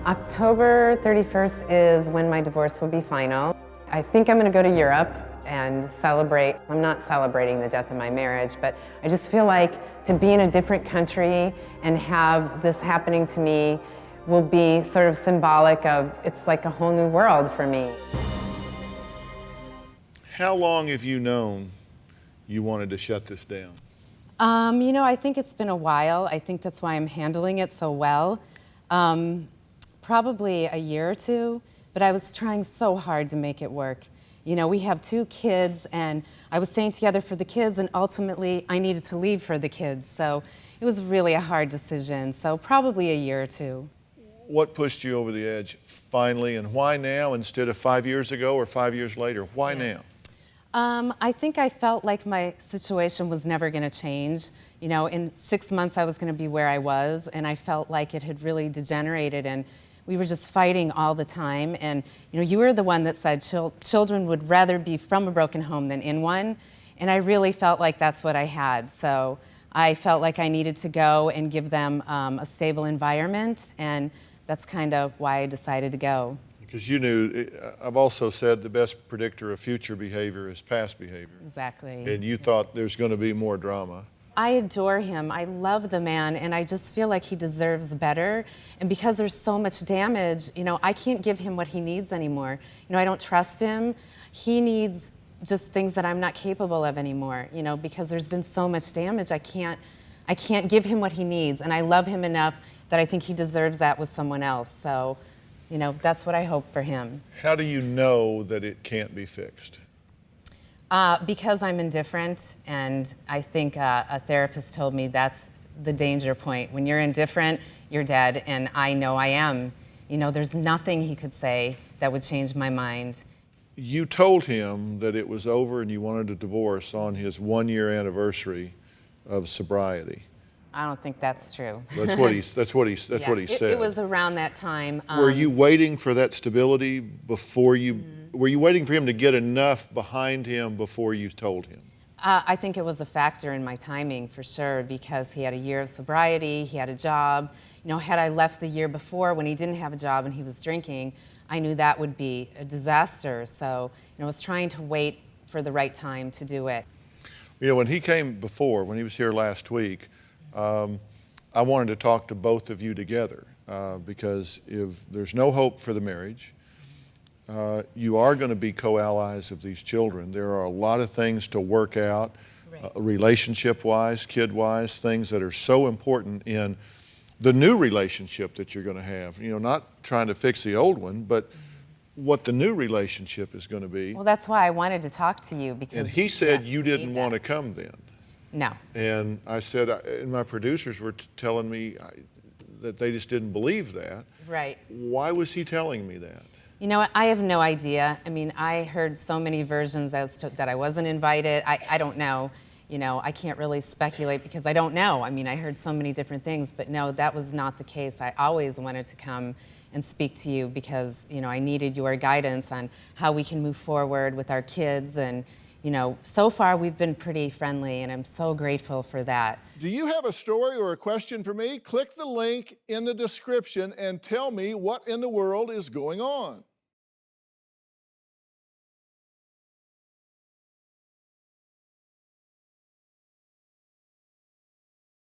October 31st is when my divorce will be final. I think I'm going to go to Europe and celebrate. I'm not celebrating the death of my marriage, but I just feel like to be in a different country and have this happening to me will be sort of symbolic of, it's like a whole new world for me. How long have you known you wanted to shut this down? I think it's been a while. I think that's why I'm handling it so well. Probably a year or two, but I was trying so hard to make it work. We have 2 kids, and I was staying together for the kids, and ultimately I needed to leave for the kids. So it was really a hard decision. So probably a year or two. What pushed you over the edge finally, and why now instead of 5 years ago or 5 years later? Why now? I think I felt like my situation was never going to change. In 6 months I was going to be where I was, and I felt like it had really degenerated, and we were just fighting all the time. And you were the one that said children would rather be from a broken home than in one, and I really felt like that's what I had. So I felt like I needed to go and give them a stable environment, and that's kind of why I decided to go. Because you knew, I've also said the best predictor of future behavior is past behavior. Exactly. And you thought there's going to be more drama. I adore him. I love the man, and I just feel like he deserves better. And because there's so much damage, I can't give him what he needs anymore. I don't trust him. He needs just things that I'm not capable of anymore, because there's been so much damage. I can't give him what he needs, and I love him enough that I think he deserves that with someone else. So, that's what I hope for him. How do you know that it can't be fixed? Because I'm indifferent, and I think a therapist told me that's the danger point. When you're indifferent, you're dead, and I know I am. There's nothing he could say that would change my mind. You told him that it was over and you wanted a divorce on his 1-year anniversary of sobriety. I don't think that's true. That's what he said. It was around that time. Were you waiting for that stability before you? Were you waiting for him to get enough behind him before you told him? I think it was a factor in my timing for sure, because he had a year of sobriety, he had a job. Had I left the year before when he didn't have a job and he was drinking, I knew that would be a disaster. So I was trying to wait for the right time to do it. When he came before, when he was here last week, I wanted to talk to both of you together because if there's no hope for the marriage, you are going to be co-allies of these children. There are a lot of things to work out, right. Relationship-wise, kid-wise, things that are so important in the new relationship that you're going to have. Not trying to fix the old one, but what the new relationship is going to be. Well, that's why I wanted to talk to you, because... And he said you didn't want to come then. No. And I said, and my producers were telling me that they just didn't believe that. Right. Why was he telling me that? I have no idea. I heard so many versions as to that I wasn't invited. I don't know. I can't really speculate because I don't know. I heard so many different things, but no, that was not the case. I always wanted to come and speak to you because, I needed your guidance on how we can move forward with our kids. And, so far we've been pretty friendly, and I'm so grateful for that. Do you have a story or a question for me? Click the link in the description and tell me what in the world is going on.